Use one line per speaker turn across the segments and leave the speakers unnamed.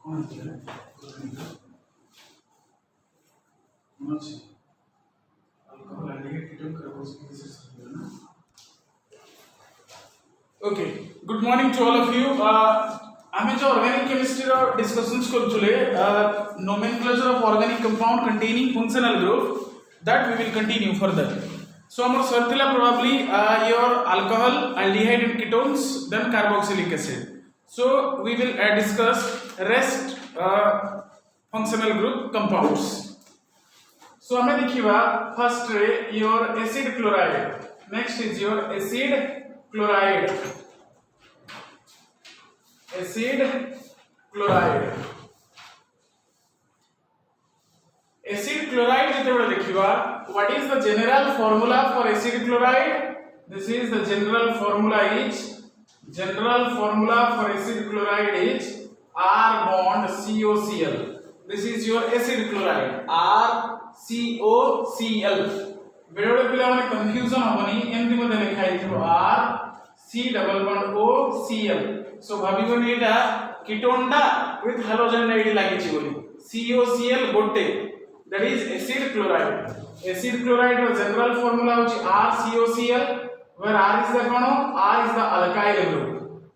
Okay, good morning to all of you. आमे जो organic chemistry रो डिस्कशंस करछुले nomenclature of organic compound containing functional group that we will continue further. So amar sartila probably your alcohol, aldehyde and ketones, then carboxylic acid. So we will discuss rest functional group compounds. So हमें देखिवा first रे your acid chloride, next is your acid chloride. Acid chloride. Acid chloride जेतेबेले देखिवा, what is the general formula for acid chloride? This is the general formula for acid chloride is R bond COCl. This is your acid chloride RCOCl. बेडोडे पिला माने confusion होबनी एमती मध्ये लिखा हिथो R C double bond O Cl. So भाबिबनी एटा ketone डा with hydrogen AD लागिछि बोली COCl गोटे, that is acid chloride. Acid chloride रो general formula होछि RCOCl, where R is the कोन, R is the alkyl group,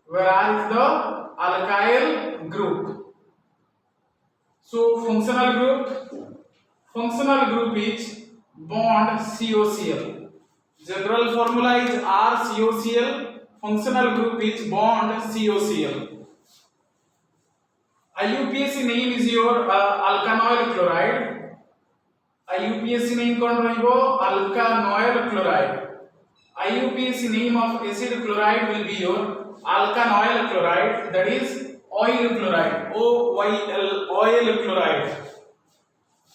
where R is the alkyl group. So functional group is bond COCl. General formula is RCOCl, functional group is bond COCl. IUPAC name is your alkanoyl chloride. IUPAC name कौन रहिबो alkanoyl chloride. IUPAC name of acid chloride will be your alkanoyl chloride, that is oil chloride, OYL, oil chloride.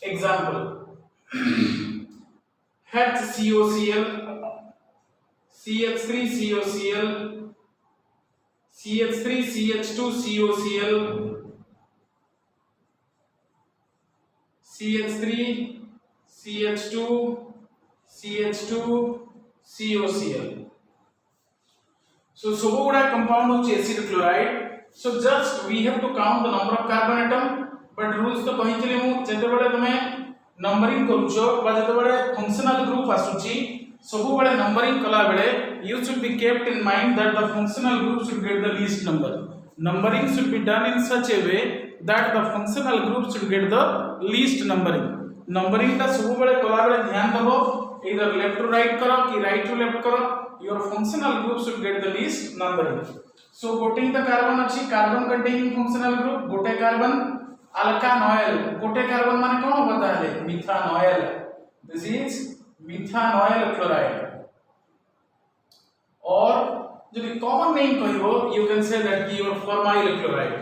Example HCOCl, CH3COCl, CH3CH2COCl, CH3CH2CH2COCl. So सब गुडा compound होची acid chloride. So just we have to count the number of carbon atom, but rules तो कहितले मु जते बडे तमे numbering करूछो बा जते बडे फंक्शनल ग्रुप आसुची सब बडे नंबरिंग कला बेले you should be kept in mind that the functional group should get the least number. Numbering should be done in such a way that the functional group should get the least numbering. Numbering ता सब बडे कला बेले ध्यान दबो, either left to right करो कि right to left करो, your functional group should get the least numbering. So गोटे ही कार्बन अछि, कार्बन containing functional group गोटे कार्बन alkanoyl, गोटे कार्बन माने कोन बता है मिथानॉयल. This is मिथानॉयल chloride. और যদি कॉमन नेम कहिबो you can say that your formyl chloride.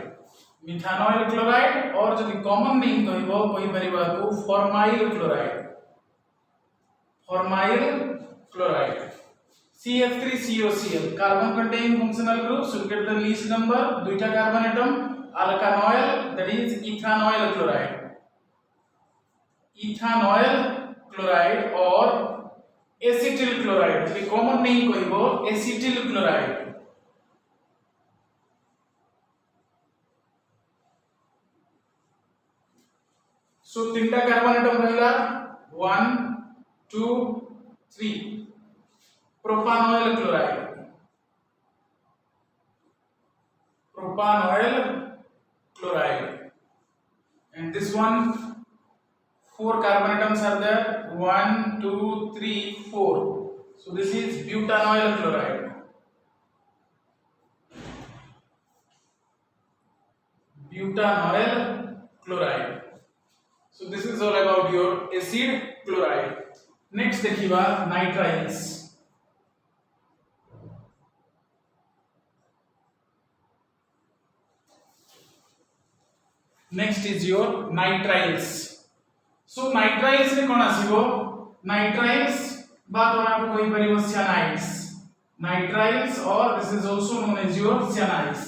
Methanoyl chloride और যদি कॉमन नेम कहिबो कहि परिबा को formyl chloride. Formyl chloride. CH3COCl, carbon containing functional group should get the least number, दुईटा carbon atom, alkanoyl, that is ethanoyl chloride. Ethanoyl chloride और acetyl chloride, যদি common name कहिबो acetyl chloride. So तीनटा carbon atom रहिला 1 2 3. Propanoyl chloride. Propanoyl chloride. And this one 4 carbon atoms are there. 1 2 3 4. So this is butanoyl chloride. Butanoyl chloride. So this is all about your acid chloride. Next देखिबा nitriles. Next is your nitriles. So nitriles रे कोन आसीबो, nitriles बाद आपको कोई परिबो cyanides. Nitriles or this is also known as your cyanides.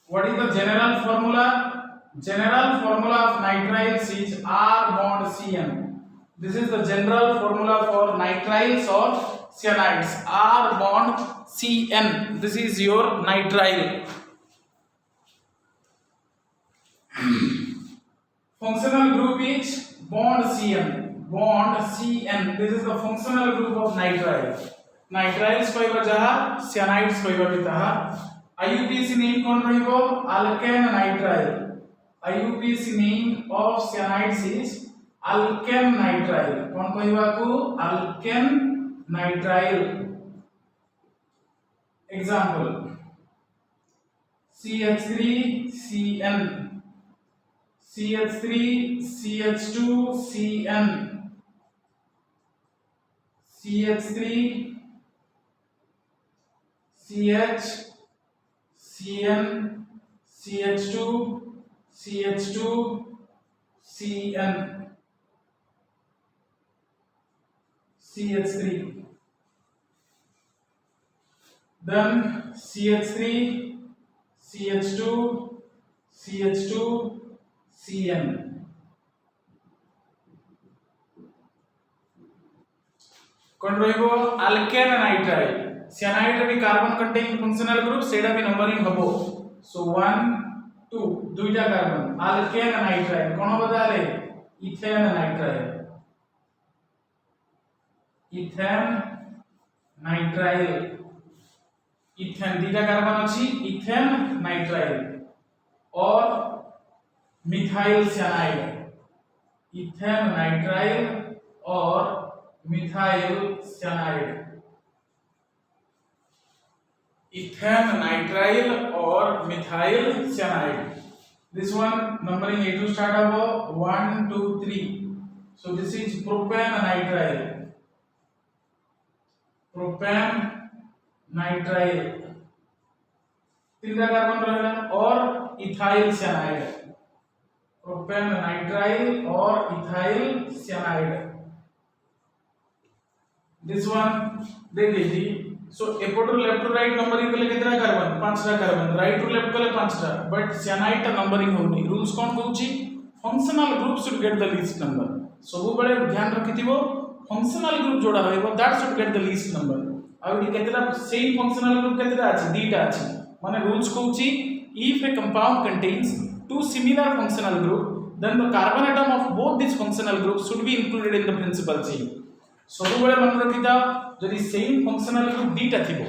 What is the general formula? General formula of nitriles is R bond Cn. This is the general formula for nitriles or cyanides. R bond Cn. This is your nitrile. functional group is bond Cn. Bond Cn. This is the functional group of nitrile. Nitriles कहबा जहा cyanides कहबा बिताहा. IUPAC name कौन रहिबो? Alkane nitrile. IUPAC name of cyanides is alkane nitrile. कौन कहबा को? Alkane nitrile. Example: CH3Cn, CH3CH2Cn, CH3CHCn, CH2CH2Cn, CH3. Then CH3 CH2 CH2 Cn. कौन रहिबो? Alkane nitrile. साइनाइड रे भी कार्बन कंटेनिंग फंक्शनल ग्रुप सेडा भी नंबरिंग हबो. सो 1 2 दुईटा कार्बन अल्केन नाइट्राइल. कोन बदाले? Ethane nitrile. Ethane nitrile. Ethane दुईटा कार्बन अछि. इथेन नाइट्राइल और मिथाइल साइनाइड. इथेन नाइट्राइल और मिथाइल साइनाइड. इथेन नाइट्राइल और methyl cyanide. This one numbering A to start अब 1 2 3. So this is propane nitrile. Propane nitrile. तीनटा carbon रहला और ethyl cyanide. Propane nitrile और ethyl cyanide. This one देख लीजिए. So एपोट to left to right numbering कले कितना कार्बन? 5टा कार्बन. राइट टू लेफ्ट कले 5टा. बट साइनाइड ता नंबरिंग होनी. रूल्स कोन कहूची? Functional group should get the least number. सब बेले ध्यान रखिथिबो फंक्शनल ग्रुप जोड़ा रहइबो that should get the least number. आ केतेला सेम फंक्शनल ग्रुप केतेला अछि? 2टा अछि. माने rules कहूची if a compound contains two similar functional group then the carbon atom of both these functional groups should be included in the principal chain. सब बेले मन रखिता जदि same functional group 2टा थिबो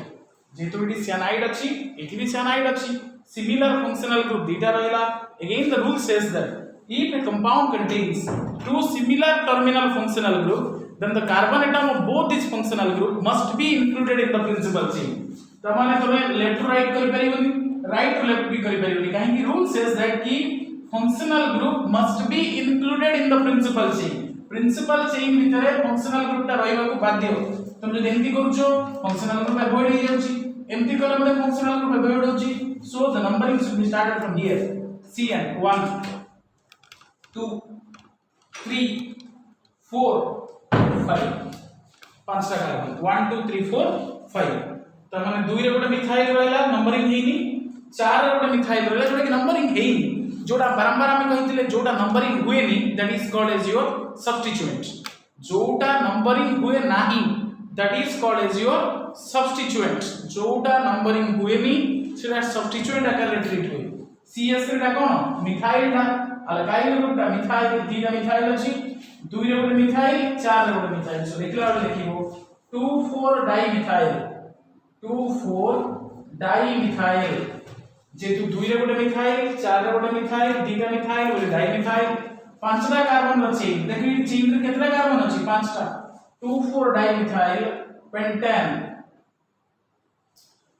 जेतो eighty cyanide अछि एटी भी cyanide अछि similar functional group 2टा रहला. again the rule says that if a compound contains two similar terminal functional group then the carbon atom of both these functional group must be included in the principal chain. तमाने तमे left to right करि परिबनी right to left भी करि परिबनी काहे कि rule says that कि functional group must be included in the principal chain. Principal chain भितरे functional group ता रहइबा को बाध्य. तुम जे एंती करूछो फंक्शनल ग्रुप अवॉइड हो जाउची. एंती करले मते फंक्शनल ग्रुप अवॉइड होची. So the numbering should be started from here. Cn 1 2 3 4 5. 5टा कार्बन 1 2 3 4 5. त माने 2 रे गोटे मिथाइल रहला नंबरिंग हेनी. 4 रे गोटे मिथाइल रहला जोटा कि नंबरिंग हेनी. जोटा बारंबार हम कहितले जोटा नंबरिंग हुएनी that is called as your substituent. जोटा नंबरिंग हुए नाही that is called as your substituent. जोटा नंबरिंग हुएनी सेटा सब्स्टिट्यूएंट आकार रे ट्रीट हुए. CS रे कोन मिथाइल दा अल्काइल ग्रुप दा मिथाइल 2टा मिथाइल अछि. 2 रे गोटे मिथाइल 4 रे गोटे मिथाइल. सो देखला लिखिबो 2,4 डाइमिथाइल 2,4 डाइमिथाइल. जेतु 2 रे गोटे मिथाइल 4 रे गोटे मिथाइल 2टा मिथाइल बोले डाइमिथाइल. 5टा कार्बन अछि. देखि चेन रे केतरा कार्बन अछि? 5टा. 2,4 डाइमिथाइल पेंटेन.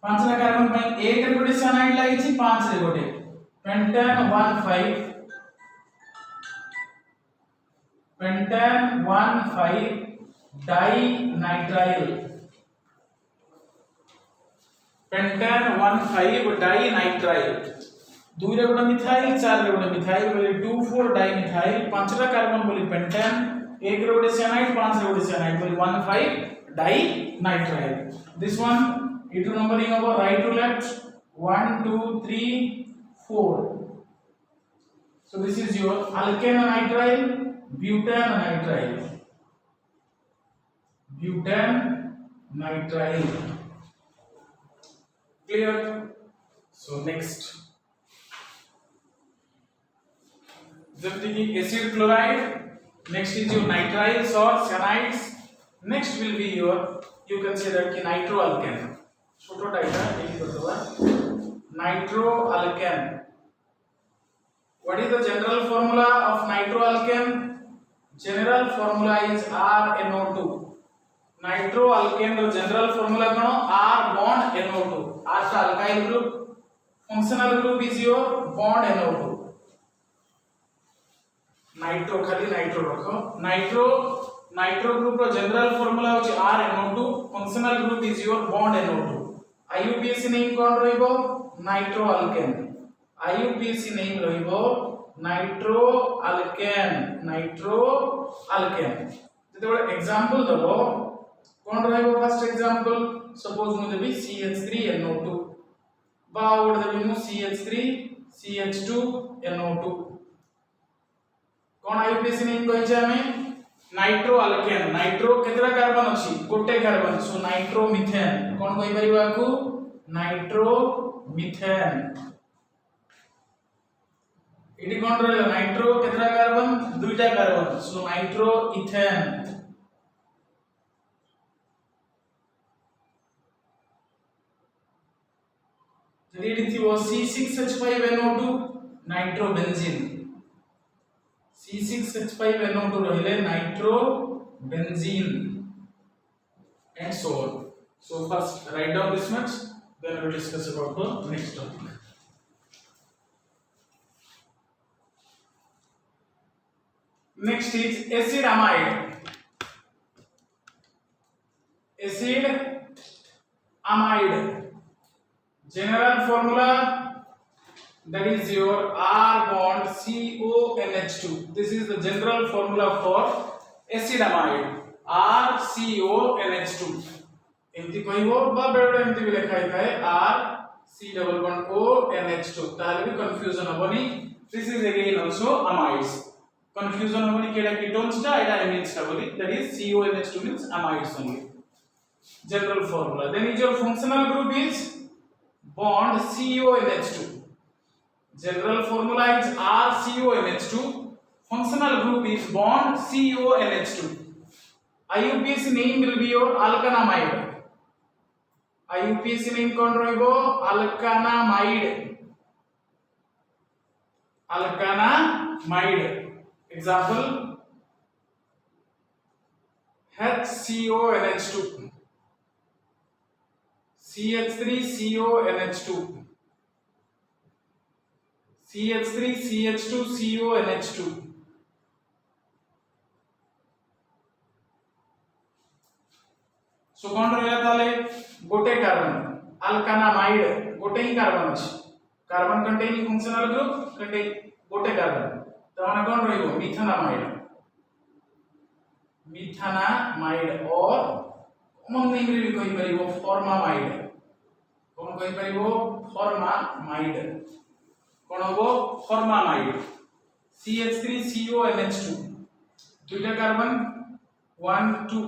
5टा कार्बन पई 1 रे गोटे साइनाइड लागि छि 5 रे गोटे पेंटेन 1,5 पेंटेन 1,5 डाइनाइट्राइल. पेंटेन 1,5 डाइनाइट्राइल. 2 रे गोटे मिथाइल 4 रे गोटे मिथाइल बोले 2,4 डाइमिथाइल. 5टा कार्बन बोले पेंटेन 1 रे गोटे साइनाइड 5 रे गोटे साइनाइड बोले 1,5 डाइनाइट्राइल. दिस वन इटू numbering of right to left 1 2 3 4. So this is your alkane nitrile, butane nitrile. Butane nitrile. Clear? So next जैसे कि acid chloride, next is your nitriles और cyanides, next will be your you consider कि nitro alkane, छोटो type है यही बतावा nitro alkane. What is the general formula of nitroalkane? General formula is RNO2. Nitroalkane रो general formula कौन? R bond NO2. R का alkyl group, functional group is your bond NO2. Nitro खाली nitro रखो. Nitro group रो general formula होची RNO2, functional group is your bond NO2. IUPAC name कोन रहइबो? Nitroalkane. IUPAC name रहइबो nitroalkane. जते बडे एग्जांपल दबो कोन रहइबो? फर्स्ट एग्जांपल सपोज मु देबी CH3NO2 बा ओड देबी मु CH3 CH2 NO2. कोन IUPAC नेम कहै छै हमें नाइट्रोअल्केन. नाइट्रो केतरा कार्बन अछि? गोटे कार्बन. सो नाइट्रोमिथेन. कोन कहि परिबा को? नाइट्रोमिथेन. इडी कोन रहला? नाइट्रो केतरा कार्बन? दुईटा कार्बन. So nitroethane. जदि इडी थिबो C6H5NO2 नाइट्रोबेंजीन. C6H5NO2 रहले nitrobenzene and so on. So first write down this much, then we will discuss about the next topic. Next is acid amide. Acid amide. General formula that is your R bond CONH2. This is the general formula for acid amide. RCONH2. एमती कहबो बा बेडे एमती भी लिखा है RC double bond ONH2. ताले भी confusion होबनी. This is again also amides. Confusion होबनी केडा कीटोन्स टा एडा एमिन्स टा बोली. That is CONH2 means amides only. General formula. Then is your functional group is bond CONH2. General formula is RCONH2. Functional group is bond CONH2. IUPAC name will be your alkanamide. IUPAC name कौन रहिबो? alkanamide. Alkanamide. Example HCONH2, CH3CONH2, CH3CH2CONH2. सो कोन रहला ताले गोटे carbon अल्कानामाइड गोटे ही carbon अछि. Carbon containing functional group कंटे गोटे carbon तो माने कोन रहइबो? मिथानामाइड और कॉमन नेम रे भी कहि परिबो फॉर्मामाइड. कोन कहि परिबो? फॉर्मामाइड. कोन होबो? फॉर्मामाइड. CH3CONH2 दुईटा कार्बन 1 2.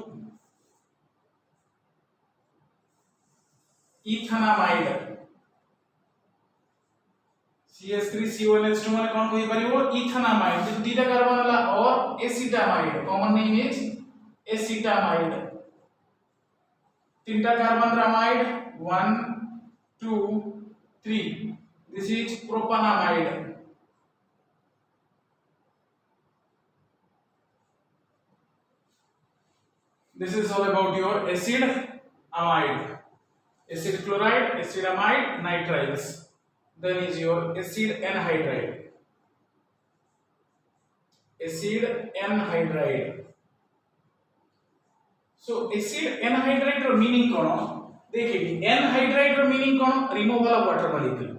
इथानामाइड. CH3CONH2 माने कोन कहि परिबो? इथानामाइड. जो दुईटा कार्बन वाला और acetamide. Common name is acetamide. तीनटा कार्बन रामाइड 1 2 3. This is propanamide. This is all about your acid amide. Acid chloride, acid amide, nitriles. Then is your acid anhydride. Acid anhydride. So acid anhydride रो meaning कोन? देखिए anhydride रो meaning कोन? Removal of water molecule.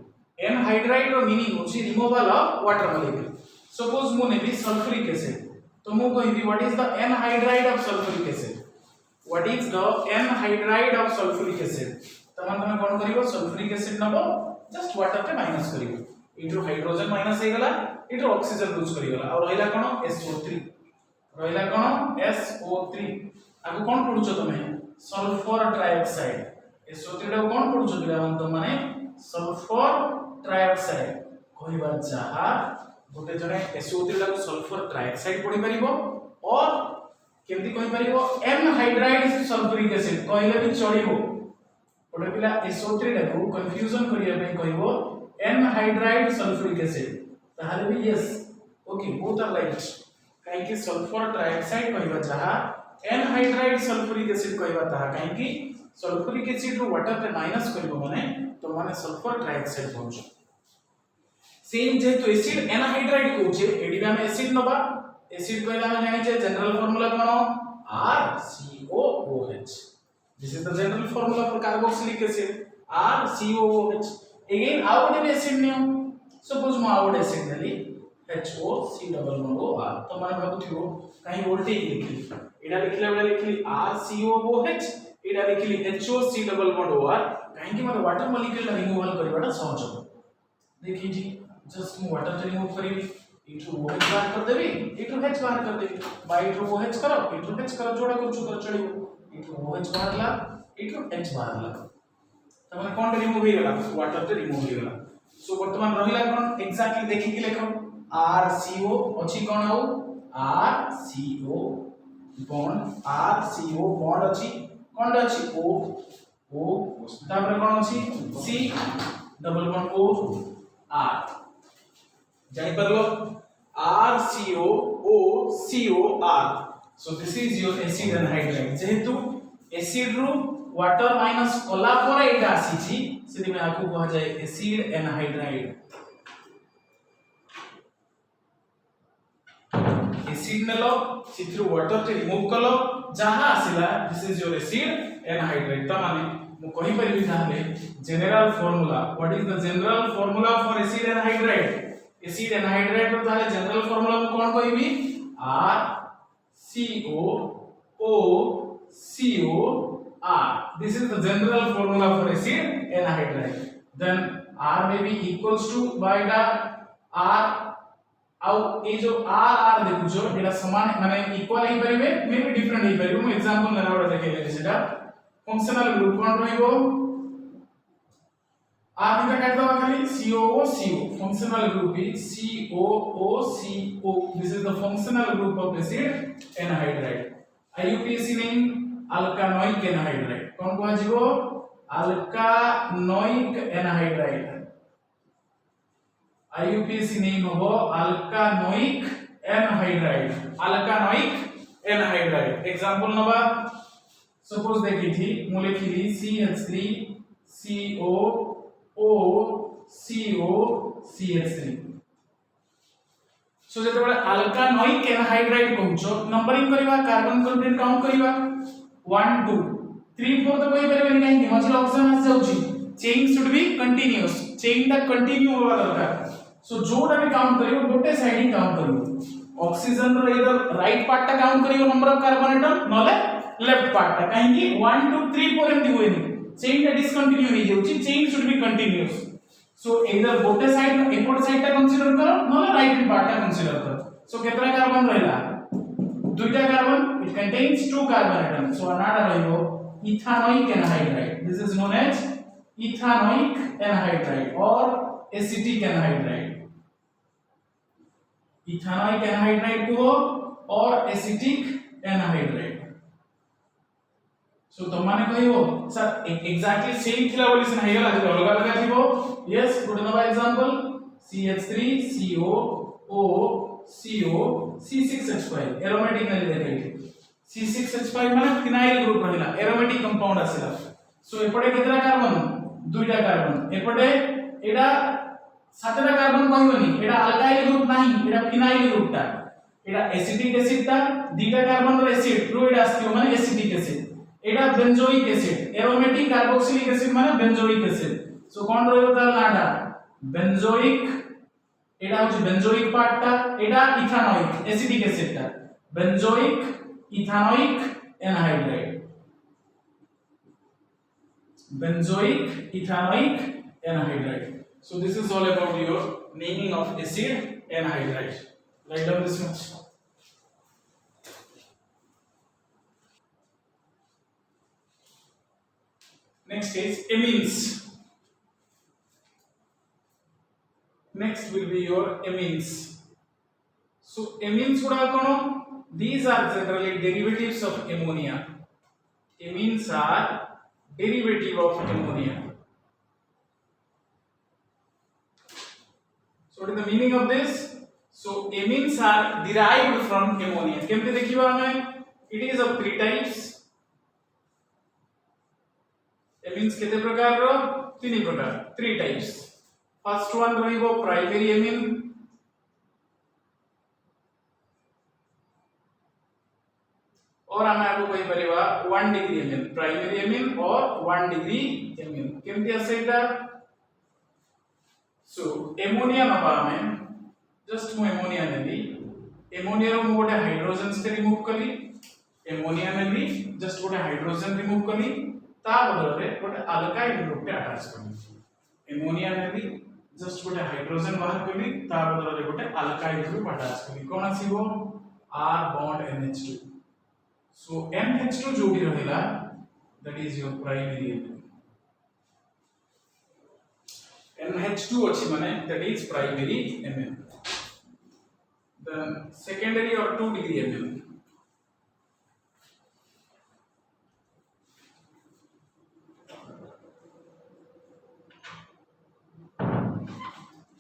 anhydride रो meaning होची removal of water molecule. Suppose मु नेबी sulfuric acid तो मु कहिबी what is the anhydride of sulfuric acid. What is the anhydride of sulfuric acid? तमन कोन करिवो? सल्फ्यूरिक एसिड नबो जस्ट वाटर के माइनस करिवो. इटरो हाइड्रोजन माइनस हे गला, इटरो ऑक्सीजन लूज करि गला और रहिला कोन? SO3. रहिला कोन? SO3. आगु कोन पढुछो तमे? Sulphur trioxide. SO3 रो कोन पढुछो पिलावन त माने सल्फर ट्राइऑक्साइड. कहबा जहा गोटे जने SO3 ला सल्फर ट्राइऑक्साइड पढ़ी परिबो और केमती कहि परिबो एन हाइड्राइड सल्फ्यूरिक एसिड कहले भी चलिबो गोटे पिला SO3 ला को कंफ्यूजन करिया पे कहबो एन हाइड्राइड सल्फ्यूरिक एसिड ताहाले भी yes okay both are right काहे कि सल्फर ट्राइऑक्साइड कहबा जहा एन हाइड्राइड सल्फ्यूरिक एसिड कहबा ताहा काहे कि सल्फ्यूरिक एसिड रो वाटर पे माइनस करबो माने तो माने सल्फर ट्राइऑक्साइड पहुंच सेम जे तो एसिड एनहाइड्राइड कोचे एडी में एसिड नबा एसिड कहला हम जानि जे जनरल फार्मूला कोन RCOOH this is the general formula for carboxylic acid RCOOH again out acid नियो सपोज म आउट एसिड नेली HOC डबल बॉन्ड OR तो माने भाबुथिबो काई वोल्टेज लिखली एडा लिखला बेला लिखली RCOOH एडा लिखली HOC डबल बॉन्ड OR काहे कि मते वाटर मॉलिक्यूल रिमूवल करबाटा सहज हो देखिए जी जस्ट मु वाटर रिमूव करिवि इठु OH बाहर कर देबी इठु H बाहर कर देबी बाय इठु OH करो इठु H करो जोड़ा करछु कर चलिबो इठु OH बाहरला इठु H बाहरला तमने कोन रिमूव हो गेला वाटर ते रिमूव हो गेला सो वर्तमान रहिला कोन एग्जैक्टली देखि कि लेखो RCO अछि कोन आउ RCO बॉन्ड अछि कोन अछि O तापर कोन अछि C double bond O R जाई परलो RCOOCOR so this is your acid anhydride जेहेतु एसिड रू वाटर माइनस कला पर एटा आसीची सेति में आकु कहा जाय एसिड एनहाइड्राइड एसिड नेलो सिथ्रु वाटर ते रिमूव कलो जहां आसिला this is your acid anhydride त माने मु कहि परिबि ताले general formula what is the general formula for acid anhydride acid anhydride रो ताले जनरल फार्मूला मु कोन कहिबि RCOOCOR this is the general formula for acid anhydride then R may be equals to by the R आउ ए जो R देखु जो एटा समान माने equal हे परिबे मे भी डिफरेंट हे परिबे मु एग्जांपल नेला बडा देखेले सेटा फंक्शनल ग्रुप कोन रहइबो R दिटा काट दवा खाली COO functional group is COOCO this is the functional group of acid anhydride IUPAC name alkanoic anhydride कोन को आजिबो alkanoic anhydride IUPAC name होबो alkanoic anhydride example नबा suppose देखि थी मु लिखिली CH3 COOCOCH3 सो जते बडा अल्कानोइक एनहाइड्राइड कहउछो नंबरिंग करबा कार्बन कंटेंट काउंट करबा 1 2 3 4 तो कोइ परबे नै मझिल ऑप्शन आ जाउची chain should be continuous chain ता कंटिन्यू होवा दरकार सो जोटा भी काउंट करियो गोटे साइड ही काउंट करियो ऑक्सीजन रो इधर राइट पार्ट ता काउंट करियो नंबर ऑफ कार्बन एटम नले लेफ्ट पार्ट ता काहे कि 1 2 3 4 एमती होइनी चेन ता डिसकंटिन्यू हो जाउची चेन शुड बी कंटीन्यूअस सो इधर गोटे साइड एपोर्ट साइड ता कंसीडर करो नले राइट पार्ट ता कंसीडर करो सो केतरा कार्बन रहला दुईटा carbon it contains two carbon atom so अनाडा रहइबो ethanoic anhydride this is known as ethanoic anhydride और एसिटिक एनहाइड्राइड इथानोइक एनहाइड्राइड को और एसिटिक एनहाइड्राइड सो तो माने कहइबो सर एग्जैक्टली सेम थिला बोली से नाही गला जे अलग अलग थिबो yes good number example CH3 COO C6H5 aromatic ने देखै C6H5 माने फिनाइल ग्रुप रहला एरोमेटिक कंपाउंड आसिला सो एपटे केतरा कार्बन दुईटा कार्बन एपटे एडा सातटा कार्बन कहबनी एडा अल्काइल ग्रुप नाही एडा फिनाइल ग्रुप ता एडा एसिटिक एसिड ता दीटा कार्बन रो एसिड रो एडा आस्तियो माने एसिटिक एसिड एडा benzoic acid aromatic carboxylic acid माने बेंजोइक एसिड सो कोन रहइबो तार नाटा बेंजोइक एडा होची बेंजोइक पार्ट ता एडा इथानोइक एसिटिक एसिड ता benzoic ethanoic anhydride benzoic ethanoic anhydride so this is all about your naming of acid anhydride write down this much next is amines next will be your amines So amines guda kono, these are generally derivatives of ammonia. Amines are derivative of ammonia. So what is the meaning of this? So amines are derived from ammonia. केमते देखिबा हमें? It is of three types. amines केते प्रकार रो? तीन प्रकार, three types. First one रहिबो primary amine. और हमें आगो कहि परिबा 1 डिग्री amine, primary amine और 1 डिग्री amine. केमते आसेटा? So ammonia नबा में just मु ammonia नेली. ammonia रो मु गोटे हाइड्रोजन से रिमूव कली. ammonia में भी just गोटे हाइड्रोजन रिमूव कली. ता बदल रे गोटे अल्काइल ग्रुप पे अटैच कली. ammonia में भी just गोटे हाइड्रोजन बाहर कली. ता बदल रे गोटे अल्काइल ग्रुप अटैच कली. कोन आसीबो? R bond NH2. So NH2 जो भी रहेला, that is your primary amine. NH2 अछि माने that is primary amine. Then secondary or 2 degree amine.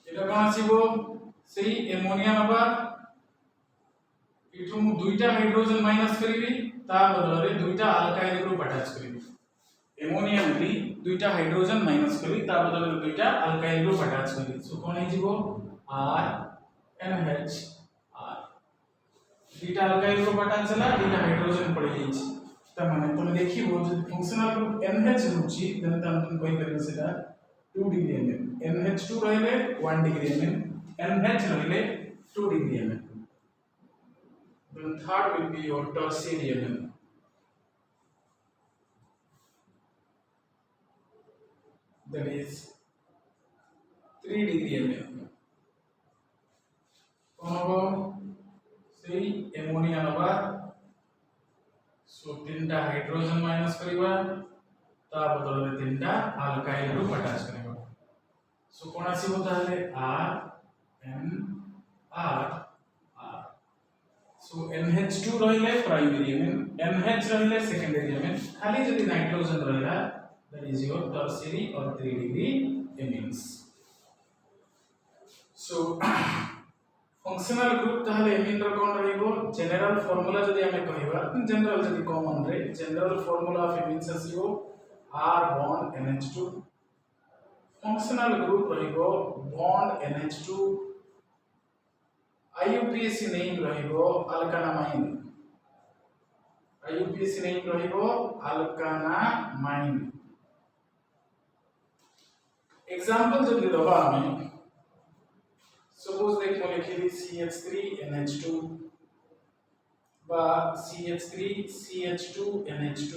এটা কোন আসিবো? সেই ammonia नंबर इठु मु दुईटा हाइड्रोजन माइनस करिवि, ता बदल रे दुईटा अल्काइल ग्रुप अटैच करिवि. ammonia में भी दुईटा हाइड्रोजन माइनस करी, ता बदल रे दुईटा अल्काइल ग्रुप अटैच करी. सो कोन हे जिवो? R NH R. दुईटा अल्काइल ग्रुप अटैच होला, दुईटा हाइड्रोजन पड़ी जाइछि. त माने तुम देखिबो जे फंक्शनल ग्रुप NH रुचि, देन तुम कहि परिबो सेटा 2 डिग्री amine. NH2 रहले 1 डिग्री amine, NH रहले 2 degree amine. Then third will be your tertiary amine. That is 3 degree amine. कौन होगा? सही ammonia नंबर. So तीनटा हाइड्रोजन माइनस करिबा, ता बदल रे तीनटा अल्काइल ग्रुप अटैच करिबा. So कोन आसीबो ताले R N R R. So NH2 रहिले primary amine, NH रहिले secondary amine. खाली जदि नाइट्रोजन रहला, that is your tertiary or 3 degree amines. So functional group ताले amine रो कोन रहिबो? general formula जदि हमें कहिबा, general जदि common रे, general formula of amines आसीबो R bond NH2. functional group रहिबो bond NH2. IUPAC name रहिबो alkanamine. IUPAC name रहिबो alkanamine. example जब दबा हमें, suppose देख mo लिखिली CH3 NH2 बा CH3 CH2 NH2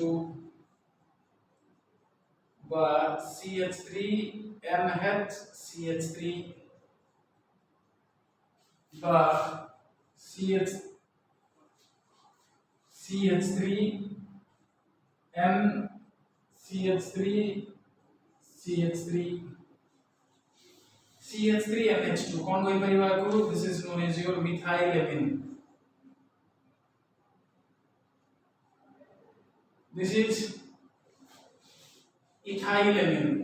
बा CH3 NH CH3 बा CH3 N CH3 CH3 CH3 NH2 कौन कोई परिवार को? This is known as your methyl amine. This is ethyl amine.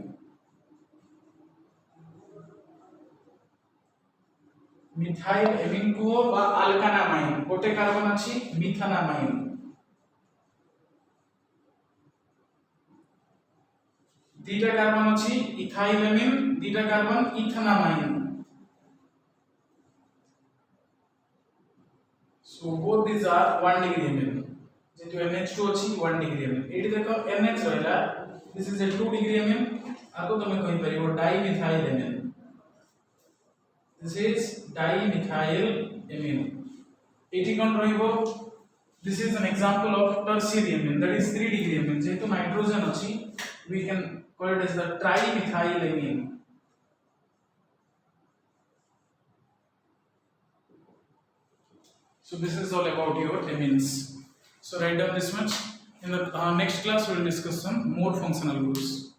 Methyl amine को बा अल्कानामाइन, गोटे कार्बन अछि मिथानामाइन. दीटा कार्बन अछि इथाइल एमिन, दीटा carbon ethanamine. So both these are 1 degree amine. जेतु NH2 अछि 1 degree amine. एटी देखो NH रहला, this is a 2 degree amine. आको तमे कहि परिबो dimethyl amine. This is dimethyl amine. एटी कोन रहिबो? This is an example of tertiary amine, that is 3 degree amine. जेतु nitrogen अछि, we can call it as the trimethyl amine. So this is all about your amines. So write down this much. In the next class we will discuss some more functional groups.